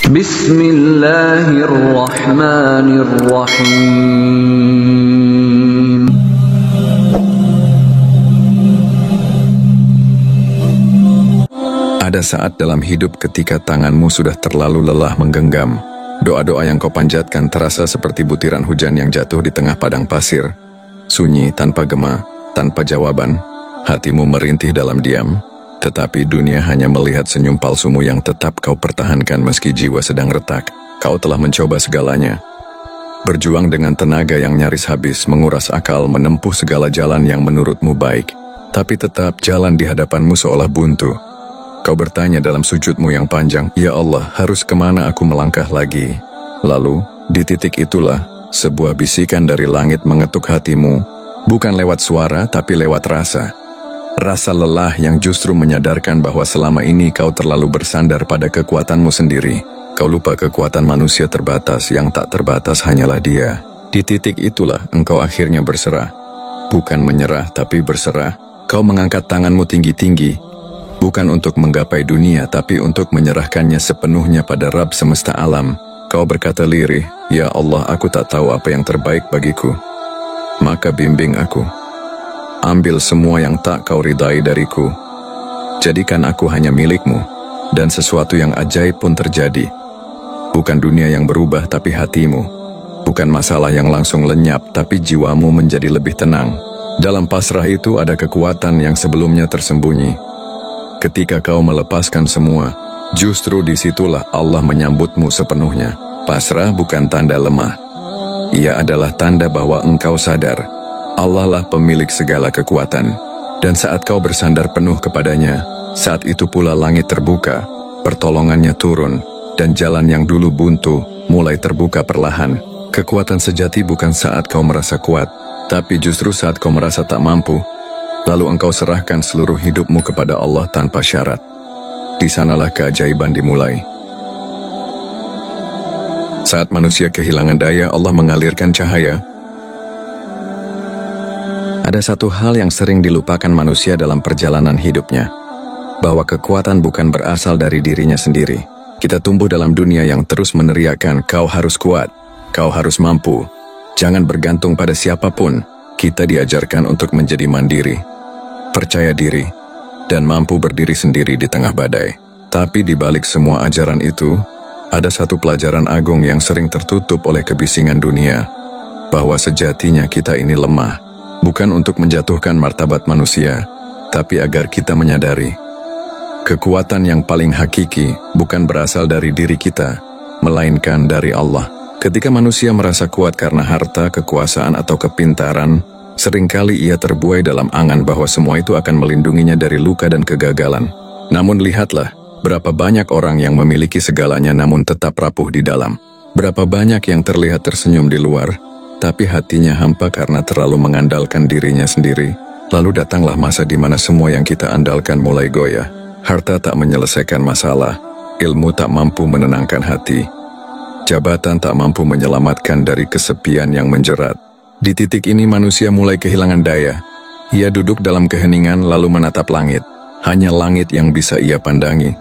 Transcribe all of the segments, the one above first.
Bismillahirrahmanirrahim. Ada saat dalam hidup ketika tanganmu sudah terlalu lelah menggenggam. Doa-doa yang kau panjatkan terasa seperti butiran hujan yang jatuh di tengah padang pasir. Sunyi tanpa gema, tanpa jawaban. Hatimu merintih dalam diam. Tetapi dunia hanya melihat senyum palsumu yang tetap kau pertahankan meski jiwa sedang retak. Kau telah mencoba segalanya. Berjuang dengan tenaga yang nyaris habis, menguras akal, menempuh segala jalan yang menurutmu baik. Tapi tetap jalan di hadapanmu seolah buntu. Kau bertanya dalam sujudmu yang panjang, "Ya Allah, harus kemana aku melangkah lagi?" Lalu, di titik itulah, sebuah bisikan dari langit mengetuk hatimu. Bukan lewat suara, tapi lewat rasa. Rasa lelah yang justru menyadarkan bahwa selama ini kau terlalu bersandar pada kekuatanmu sendiri. Kau lupa kekuatan manusia terbatas, yang tak terbatas hanyalah Dia. Di titik itulah engkau akhirnya berserah. Bukan menyerah, tapi berserah. Kau mengangkat tanganmu tinggi-tinggi, bukan untuk menggapai dunia, tapi untuk menyerahkannya sepenuhnya pada Rabb semesta alam. Kau berkata lirih, "Ya Allah, aku tak tahu apa yang terbaik bagiku. Maka bimbing aku. Ambil semua yang tak kau ridai dariku. Jadikan aku hanya milikmu." Dan sesuatu yang ajaib pun terjadi. Bukan dunia yang berubah, tapi hatimu. Bukan masalah yang langsung lenyap, tapi jiwamu menjadi lebih tenang. Dalam pasrah itu ada kekuatan yang sebelumnya tersembunyi. Ketika kau melepaskan semua, justru disitulah Allah menyambutmu sepenuhnya. Pasrah bukan tanda lemah. Ia adalah tanda bahwa engkau sadar, Allah lah pemilik segala kekuatan. Dan saat kau bersandar penuh kepadanya, saat itu pula langit terbuka, pertolongannya turun, dan jalan yang dulu buntu mulai terbuka perlahan. Kekuatan sejati bukan saat kau merasa kuat, tapi justru saat kau merasa tak mampu. Lalu engkau serahkan seluruh hidupmu kepada Allah tanpa syarat. Di sanalah keajaiban dimulai. Saat manusia kehilangan daya, Allah mengalirkan cahaya. Ada satu hal yang sering dilupakan manusia dalam perjalanan hidupnya, bahwa kekuatan bukan berasal dari dirinya sendiri. Kita tumbuh dalam dunia yang terus meneriakkan, "Kau harus kuat, kau harus mampu, jangan bergantung pada siapapun." Kita diajarkan untuk menjadi mandiri, percaya diri, dan mampu berdiri sendiri di tengah badai. Tapi di balik semua ajaran itu, ada satu pelajaran agung yang sering tertutup oleh kebisingan dunia, bahwa sejatinya kita ini lemah, bukan untuk menjatuhkan martabat manusia, tapi agar kita menyadari, kekuatan yang paling hakiki bukan berasal dari diri kita, melainkan dari Allah. Ketika manusia merasa kuat karena harta, kekuasaan, atau kepintaran, seringkali ia terbuai dalam angan bahwa semua itu akan melindunginya dari luka dan kegagalan. Namun lihatlah, berapa banyak orang yang memiliki segalanya namun tetap rapuh di dalam. Berapa banyak yang terlihat tersenyum di luar, tapi hatinya hampa karena terlalu mengandalkan dirinya sendiri. Lalu datanglah masa di mana semua yang kita andalkan mulai goyah. Harta tak menyelesaikan masalah, ilmu tak mampu menenangkan hati, jabatan tak mampu menyelamatkan dari kesepian yang menjerat. Di titik ini manusia mulai kehilangan daya. Ia duduk dalam keheningan lalu menatap langit. Hanya langit yang bisa ia pandangi,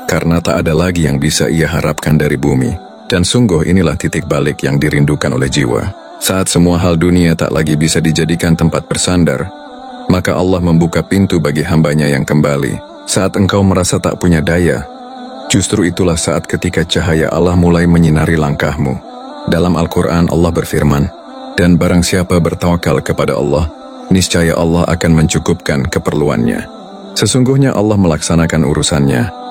karena tak ada lagi yang bisa ia harapkan dari bumi. Dan sungguh inilah titik balik yang dirindukan oleh jiwa. Saat semua hal dunia tak lagi bisa dijadikan tempat bersandar, maka Allah membuka pintu bagi hambanya yang kembali. Saat engkau merasa tak punya daya, justru itulah saat ketika cahaya Allah mulai menyinari langkahmu. Dalam Al-Quran Allah berfirman, "Dan barang siapa bertawakal kepada Allah, niscaya Allah akan mencukupkan keperluannya." Sesungguhnya Allah melaksanakan urusannya.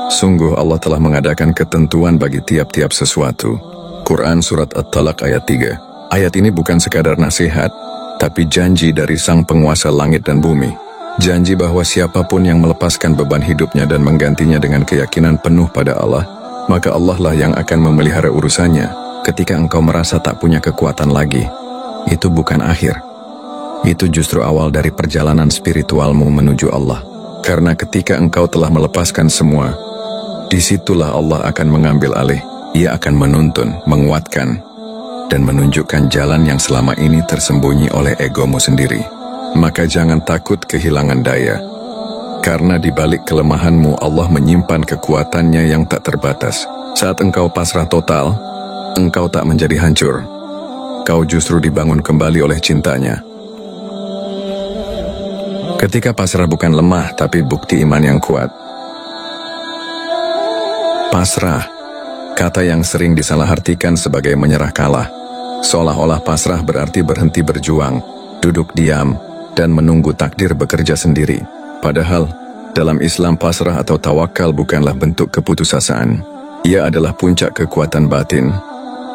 Sungguh Allah telah mengadakan ketentuan bagi tiap-tiap sesuatu. Quran Surat At-Talaq ayat 3. Ayat ini bukan sekadar nasihat, tapi janji dari Sang Penguasa langit dan bumi. Janji bahwa siapapun yang melepaskan beban hidupnya dan menggantinya dengan keyakinan penuh pada Allah, maka Allah lah yang akan memelihara urusannya. Ketika engkau merasa tak punya kekuatan lagi, itu bukan akhir. Itu justru awal dari perjalanan spiritualmu menuju Allah. Karena ketika engkau telah melepaskan semua, disitulah Allah akan mengambil alih. Ia akan menuntun, menguatkan, dan menunjukkan jalan yang selama ini tersembunyi oleh egomu sendiri. Maka jangan takut kehilangan daya, karena di balik kelemahanmu Allah menyimpan kekuatannya yang tak terbatas. Saat engkau pasrah total, engkau tak menjadi hancur. Kau justru dibangun kembali oleh cintanya. Ketika pasrah bukan lemah, tapi bukti iman yang kuat. Pasrah, kata yang sering disalahartikan sebagai menyerah kalah. Seolah-olah pasrah berarti berhenti berjuang, duduk diam, dan menunggu takdir bekerja sendiri. Padahal, dalam Islam pasrah atau tawakal bukanlah bentuk keputusasaan. Ia adalah puncak kekuatan batin,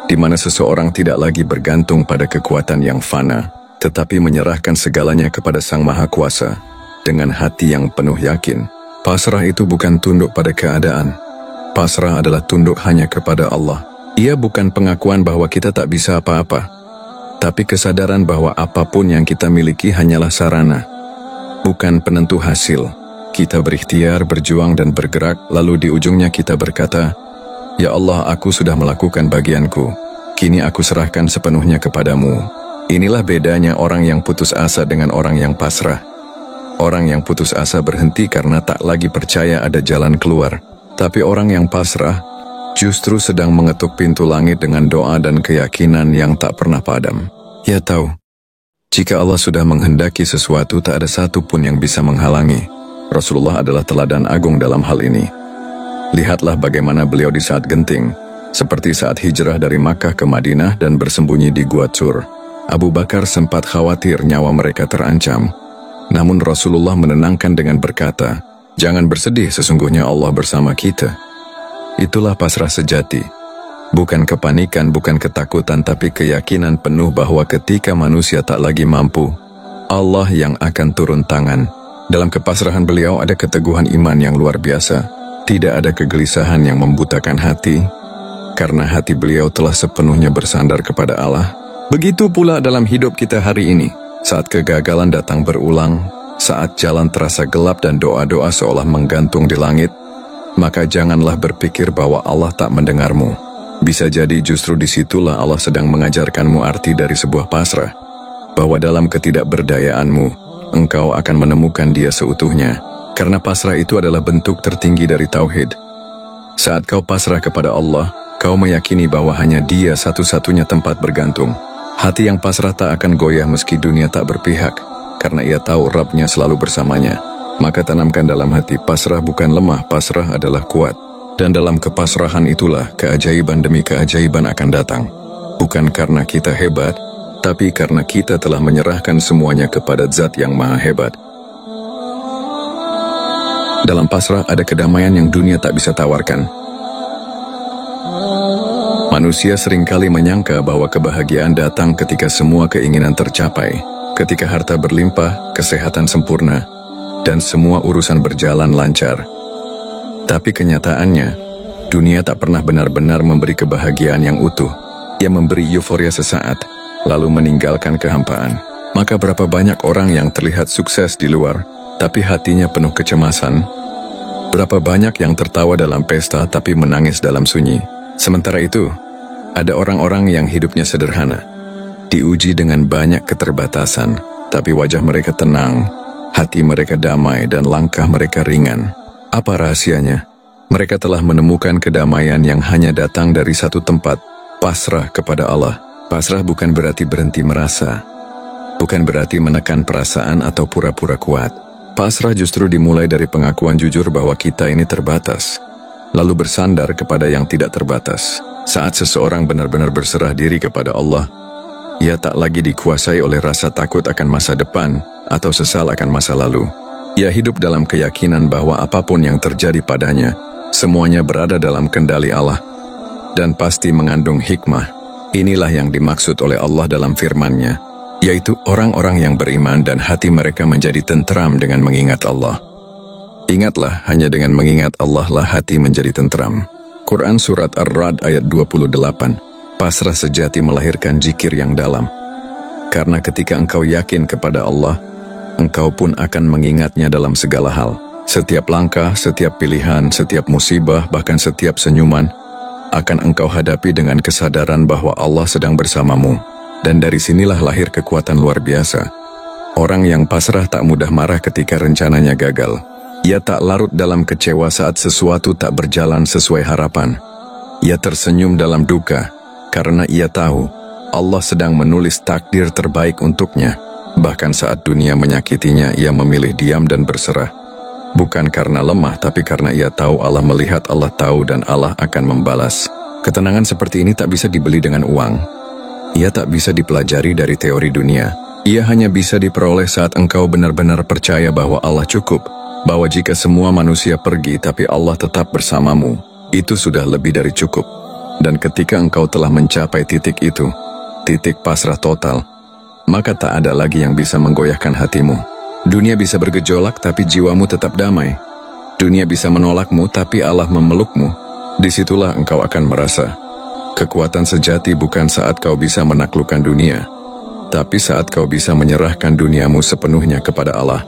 di mana seseorang tidak lagi bergantung pada kekuatan yang fana, tetapi menyerahkan segalanya kepada Sang Maha Kuasa. Dengan hati yang penuh yakin, pasrah itu bukan tunduk pada keadaan. Pasrah adalah tunduk hanya kepada Allah. Ia bukan pengakuan bahwa kita tak bisa apa-apa, tapi kesadaran bahwa apapun yang kita miliki hanyalah sarana, bukan penentu hasil. Kita berikhtiar, berjuang dan bergerak, lalu di ujungnya kita berkata, "Ya Allah, aku sudah melakukan bagianku. Kini aku serahkan sepenuhnya kepadamu." Inilah bedanya orang yang putus asa dengan orang yang pasrah. Orang yang putus asa berhenti karena tak lagi percaya ada jalan keluar. Tapi orang yang pasrah justru sedang mengetuk pintu langit dengan doa dan keyakinan yang tak pernah padam. Ia tahu, jika Allah sudah menghendaki sesuatu, tak ada satupun yang bisa menghalangi. Rasulullah adalah teladan agung dalam hal ini. Lihatlah bagaimana beliau di saat genting, seperti saat hijrah dari Makkah ke Madinah dan bersembunyi di Gua Tsur. Abu Bakar sempat khawatir nyawa mereka terancam. Namun Rasulullah menenangkan dengan berkata, "Jangan bersedih, sesungguhnya Allah bersama kita." Itulah pasrah sejati. Bukan kepanikan, bukan ketakutan, tapi keyakinan penuh bahwa ketika manusia tak lagi mampu, Allah yang akan turun tangan. Dalam kepasrahan beliau ada keteguhan iman yang luar biasa. Tidak ada kegelisahan yang membutakan hati, karena hati beliau telah sepenuhnya bersandar kepada Allah. Begitu pula dalam hidup kita hari ini. Saat kegagalan datang berulang, saat jalan terasa gelap dan doa-doa seolah menggantung di langit, maka janganlah berpikir bahwa Allah tak mendengarmu. Bisa jadi justru disitulah Allah sedang mengajarkanmu arti dari sebuah pasrah, bahwa dalam ketidakberdayaanmu, engkau akan menemukan Dia seutuhnya. Karena pasrah itu adalah bentuk tertinggi dari tauhid. Saat kau pasrah kepada Allah, kau meyakini bahwa hanya Dia satu-satunya tempat bergantung. Hati yang pasrah tak akan goyah meski dunia tak berpihak, karena ia tahu Rabb-Nya selalu bersamanya. Maka tanamkan dalam hati, pasrah bukan lemah, pasrah adalah kuat. Dan dalam kepasrahan itulah keajaiban demi keajaiban akan datang. Bukan karena kita hebat, tapi karena kita telah menyerahkan semuanya kepada Zat yang Maha Hebat. Dalam pasrah ada kedamaian yang dunia tak bisa tawarkan. Manusia seringkali menyangka bahwa kebahagiaan datang ketika semua keinginan tercapai, ketika harta berlimpah, kesehatan sempurna, dan semua urusan berjalan lancar. Tapi kenyataannya, dunia tak pernah benar-benar memberi kebahagiaan yang utuh. Ia memberi euforia sesaat, lalu meninggalkan kehampaan. Maka berapa banyak orang yang terlihat sukses di luar, tapi hatinya penuh kecemasan. Berapa banyak yang tertawa dalam pesta tapi menangis dalam sunyi. Sementara itu, ada orang-orang yang hidupnya sederhana, diuji dengan banyak keterbatasan, tapi wajah mereka tenang, hati mereka damai dan langkah mereka ringan. Apa rahasianya? Mereka telah menemukan kedamaian yang hanya datang dari satu tempat, pasrah kepada Allah. Pasrah bukan berarti berhenti merasa, bukan berarti menekan perasaan atau pura-pura kuat. Pasrah justru dimulai dari pengakuan jujur bahwa kita ini terbatas, lalu bersandar kepada yang tidak terbatas. Saat seseorang benar-benar berserah diri kepada Allah, ia tak lagi dikuasai oleh rasa takut akan masa depan atau sesal akan masa lalu. Ia hidup dalam keyakinan bahwa apapun yang terjadi padanya, semuanya berada dalam kendali Allah dan pasti mengandung hikmah. Inilah yang dimaksud oleh Allah dalam firman-Nya, yaitu orang-orang yang beriman dan hati mereka menjadi tentram dengan mengingat Allah. Ingatlah, hanya dengan mengingat Allah lah hati menjadi tentram. Quran Surat Ar-Ra'd ayat 28. Pasrah sejati melahirkan zikir yang dalam. Karena ketika engkau yakin kepada Allah, engkau pun akan mengingatnya dalam segala hal. Setiap langkah, setiap pilihan, setiap musibah, bahkan setiap senyuman, akan engkau hadapi dengan kesadaran bahwa Allah sedang bersamamu. Dan dari sinilah lahir kekuatan luar biasa. Orang yang pasrah tak mudah marah ketika rencananya gagal. Ia tak larut dalam kecewa saat sesuatu tak berjalan sesuai harapan. Ia tersenyum dalam duka, karena ia tahu Allah sedang menulis takdir terbaik untuknya. Bahkan saat dunia menyakitinya, ia memilih diam dan berserah. Bukan karena lemah, tapi karena ia tahu Allah melihat, Allah tahu, dan Allah akan membalas. Ketenangan seperti ini tak bisa dibeli dengan uang. Ia tak bisa dipelajari dari teori dunia. Ia hanya bisa diperoleh saat engkau benar-benar percaya bahwa Allah cukup, bahwa jika semua manusia pergi tapi Allah tetap bersamamu, itu sudah lebih dari cukup. Dan ketika engkau telah mencapai titik itu, titik pasrah total, maka tak ada lagi yang bisa menggoyahkan hatimu. Dunia bisa bergejolak tapi jiwamu tetap damai. Dunia bisa menolakmu tapi Allah memelukmu. Disitulah engkau akan merasa kekuatan sejati bukan saat kau bisa menaklukkan dunia, tapi saat kau bisa menyerahkan duniamu sepenuhnya kepada Allah.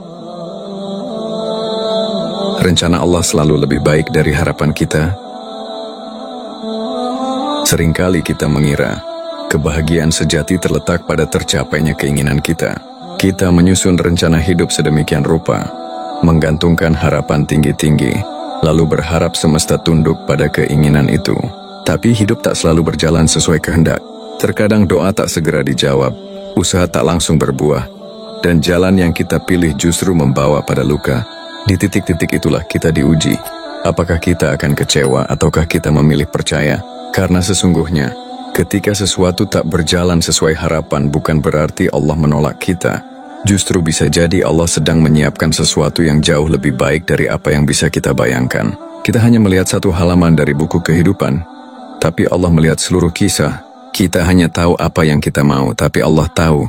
Rencana Allah selalu lebih baik dari harapan kita. Seringkali kita mengira kebahagiaan sejati terletak pada tercapainya keinginan kita. Kita menyusun rencana hidup sedemikian rupa, menggantungkan harapan tinggi-tinggi, lalu berharap semesta tunduk pada keinginan itu. Tapi hidup tak selalu berjalan sesuai kehendak. Terkadang doa tak segera dijawab, usaha tak langsung berbuah, dan jalan yang kita pilih justru membawa pada luka. Di titik-titik itulah kita diuji. Apakah kita akan kecewa ataukah kita memilih percaya? Karena sesungguhnya, ketika sesuatu tak berjalan sesuai harapan bukan berarti Allah menolak kita. Justru bisa jadi Allah sedang menyiapkan sesuatu yang jauh lebih baik dari apa yang bisa kita bayangkan. Kita hanya melihat satu halaman dari buku kehidupan, tapi Allah melihat seluruh kisah. Kita hanya tahu apa yang kita mau, tapi Allah tahu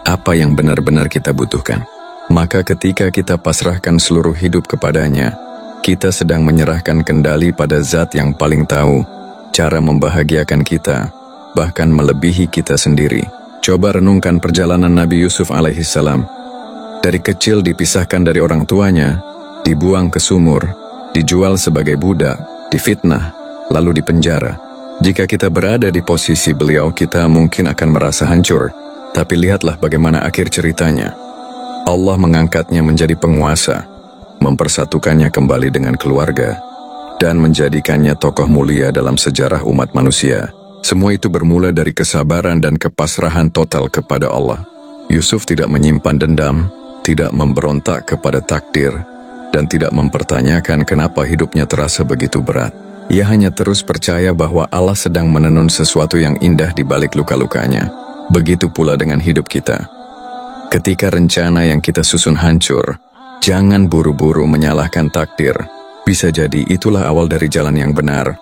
apa yang benar-benar kita butuhkan. Maka ketika kita pasrahkan seluruh hidup kepadanya, kita sedang menyerahkan kendali pada Zat yang paling tahu cara membahagiakan kita, bahkan melebihi kita sendiri. Coba renungkan perjalanan Nabi Yusuf alaihissalam. Dari kecil dipisahkan dari orang tuanya, dibuang ke sumur, dijual sebagai budak, difitnah, lalu dipenjara. Jika kita berada di posisi beliau, kita mungkin akan merasa hancur. Tapi lihatlah bagaimana akhir ceritanya. Allah mengangkatnya menjadi penguasa, mempersatukannya kembali dengan keluarga, dan menjadikannya tokoh mulia dalam sejarah umat manusia. Semua itu bermula dari kesabaran dan kepasrahan total kepada Allah. Yusuf tidak menyimpan dendam, tidak memberontak kepada takdir, dan tidak mempertanyakan kenapa hidupnya terasa begitu berat. Ia hanya terus percaya bahwa Allah sedang menenun sesuatu yang indah di balik luka-lukanya. Begitu pula dengan hidup kita. Ketika rencana yang kita susun hancur, jangan buru-buru menyalahkan takdir. Bisa jadi itulah awal dari jalan yang benar.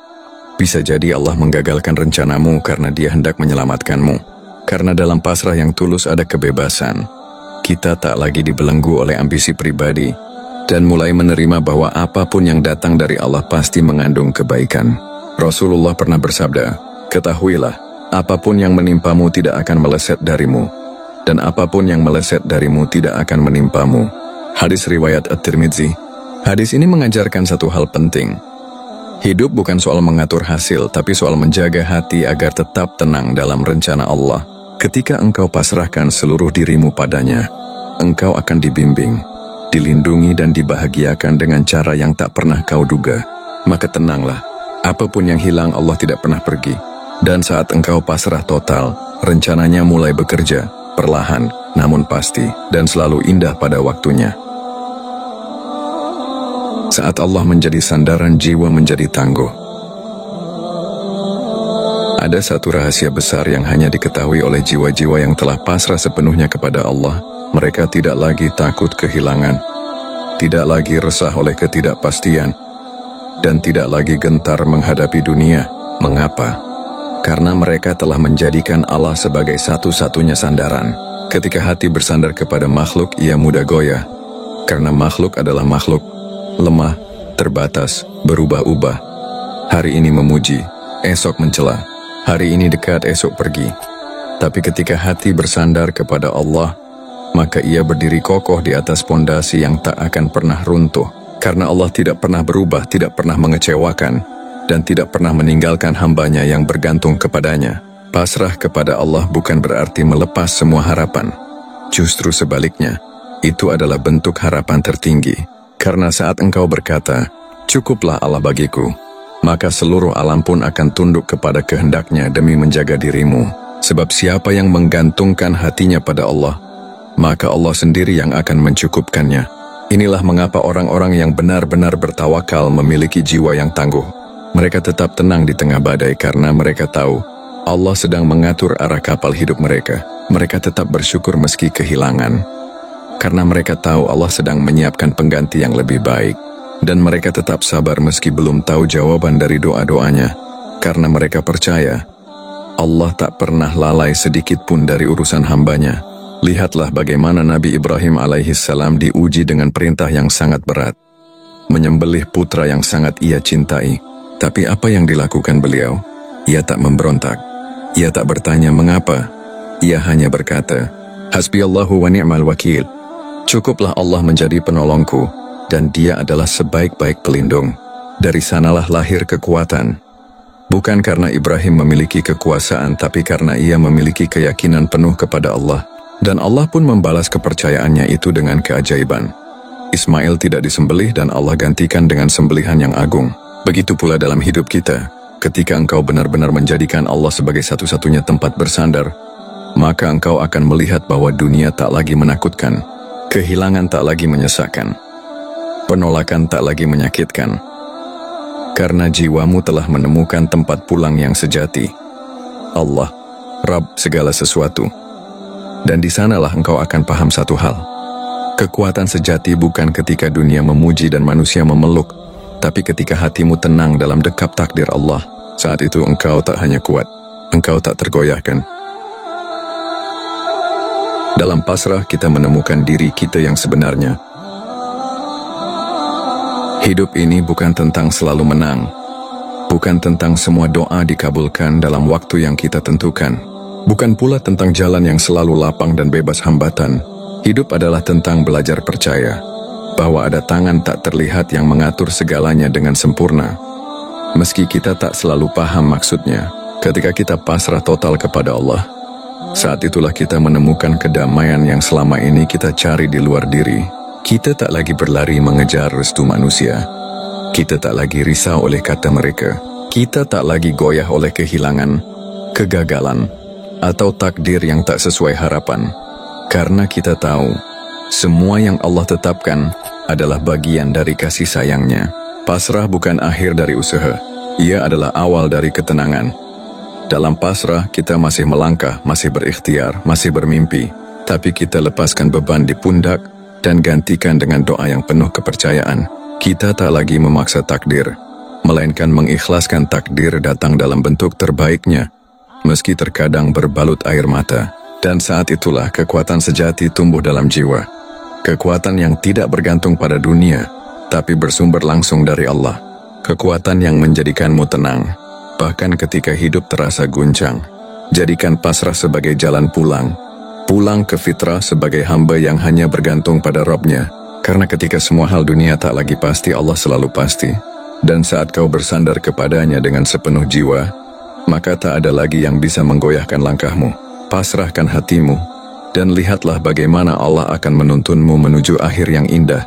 Bisa jadi Allah menggagalkan rencanamu karena Dia hendak menyelamatkanmu. Karena dalam pasrah yang tulus ada kebebasan. Kita tak lagi dibelenggu oleh ambisi pribadi, dan mulai menerima bahwa apapun yang datang dari Allah pasti mengandung kebaikan. Rasulullah pernah bersabda, "Ketahuilah, apapun yang menimpamu tidak akan meleset darimu, dan apapun yang meleset darimu tidak akan menimpamu." Hadis riwayat At-Tirmidzi. Hadis ini mengajarkan satu hal penting. Hidup bukan soal mengatur hasil, tapi soal menjaga hati agar tetap tenang dalam rencana Allah. Ketika engkau pasrahkan seluruh dirimu padanya, engkau akan dibimbing, dilindungi dan dibahagiakan dengan cara yang tak pernah kau duga. Maka tenanglah, apapun yang hilang Allah tidak pernah pergi. Dan saat engkau pasrah total, rencananya mulai bekerja, perlahan, namun pasti, dan selalu indah pada waktunya. Saat Allah menjadi sandaran, jiwa menjadi tangguh. Ada satu rahasia besar yang hanya diketahui oleh jiwa-jiwa yang telah pasrah sepenuhnya kepada Allah. Mereka tidak lagi takut kehilangan, tidak lagi resah oleh ketidakpastian, dan tidak lagi gentar menghadapi dunia. Mengapa? Karena mereka telah menjadikan Allah sebagai satu-satunya sandaran. Ketika hati bersandar kepada makhluk, ia mudah goyah. Karena makhluk adalah makhluk, lemah, terbatas, berubah-ubah. Hari ini memuji, esok mencela. Hari ini dekat, esok pergi. Tapi ketika hati bersandar kepada Allah, maka ia berdiri kokoh di atas pondasi yang tak akan pernah runtuh. Karena Allah tidak pernah berubah, tidak pernah mengecewakan, dan tidak pernah meninggalkan hambanya yang bergantung kepadanya. Pasrah kepada Allah bukan berarti melepas semua harapan. Justru sebaliknya, itu adalah bentuk harapan tertinggi. Karena saat engkau berkata, "Cukuplah Allah bagiku," maka seluruh alam pun akan tunduk kepada kehendaknya demi menjaga dirimu. Sebab siapa yang menggantungkan hatinya pada Allah, maka Allah sendiri yang akan mencukupkannya. Inilah mengapa orang-orang yang benar-benar bertawakal memiliki jiwa yang tangguh. Mereka tetap tenang di tengah badai karena mereka tahu Allah sedang mengatur arah kapal hidup mereka. Mereka tetap bersyukur meski kehilangan, karena mereka tahu Allah sedang menyiapkan pengganti yang lebih baik. Dan mereka tetap sabar meski belum tahu jawaban dari doa-doanya, karena mereka percaya Allah tak pernah lalai sedikit pun dari urusan hambanya. Lihatlah bagaimana Nabi Ibrahim alaihissalam diuji dengan perintah yang sangat berat, menyembelih putra yang sangat ia cintai. Tapi apa yang dilakukan beliau? Ia tak memberontak. Ia tak bertanya mengapa. Ia hanya berkata, Hasbiyallahu wa ni'mal wakil. Cukuplah Allah menjadi penolongku, dan Dia adalah sebaik-baik pelindung. Dari sanalah lahir kekuatan. Bukan karena Ibrahim memiliki kekuasaan, tapi karena ia memiliki keyakinan penuh kepada Allah. Dan Allah pun membalas kepercayaannya itu dengan keajaiban. Ismail tidak disembelih dan Allah gantikan dengan sembelihan yang agung. Begitu pula dalam hidup kita. Ketika engkau benar-benar menjadikan Allah sebagai satu-satunya tempat bersandar, maka engkau akan melihat bahwa dunia tak lagi menakutkan, kehilangan tak lagi menyesakkan, penolakan tak lagi menyakitkan. Karena jiwamu telah menemukan tempat pulang yang sejati, Allah, Rabb segala sesuatu. Dan di sanalah engkau akan paham satu hal. Kekuatan sejati bukan ketika dunia memuji dan manusia memeluk, tapi ketika hatimu tenang dalam dekap takdir Allah. Saat itu engkau tak hanya kuat, engkau tak tergoyahkan. Dalam pasrah kita menemukan diri kita yang sebenarnya. Hidup ini bukan tentang selalu menang, bukan tentang semua doa dikabulkan dalam waktu yang kita tentukan, bukan pula tentang jalan yang selalu lapang dan bebas hambatan. Hidup adalah tentang belajar percaya bahwa ada tangan tak terlihat yang mengatur segalanya dengan sempurna. Meski kita tak selalu paham maksudnya, ketika kita pasrah total kepada Allah, saat itulah kita menemukan kedamaian yang selama ini kita cari di luar diri. Kita tak lagi berlari mengejar restu manusia. Kita tak lagi risau oleh kata mereka. Kita tak lagi goyah oleh kehilangan, kegagalan, atau takdir yang tak sesuai harapan. Karena kita tahu, semua yang Allah tetapkan adalah bagian dari kasih sayangnya. Pasrah bukan akhir dari usaha. Ia adalah awal dari ketenangan. Dalam pasrah, kita masih melangkah, masih berikhtiar, masih bermimpi. Tapi kita lepaskan beban di pundak dan gantikan dengan doa yang penuh kepercayaan. Kita tak lagi memaksa takdir, melainkan mengikhlaskan takdir datang dalam bentuk terbaiknya, meski terkadang berbalut air mata. Dan saat itulah kekuatan sejati tumbuh dalam jiwa. Kekuatan yang tidak bergantung pada dunia, tapi bersumber langsung dari Allah. Kekuatan yang menjadikanmu tenang, bahkan ketika hidup terasa guncang. Jadikan pasrah sebagai jalan pulang. Pulang ke fitrah sebagai hamba yang hanya bergantung pada Rabb-Nya. Karena ketika semua hal dunia tak lagi pasti, Allah selalu pasti. Dan saat kau bersandar kepadanya dengan sepenuh jiwa, maka tak ada lagi yang bisa menggoyahkan langkahmu. Pasrahkan hatimu, dan lihatlah bagaimana Allah akan menuntunmu menuju akhir yang indah.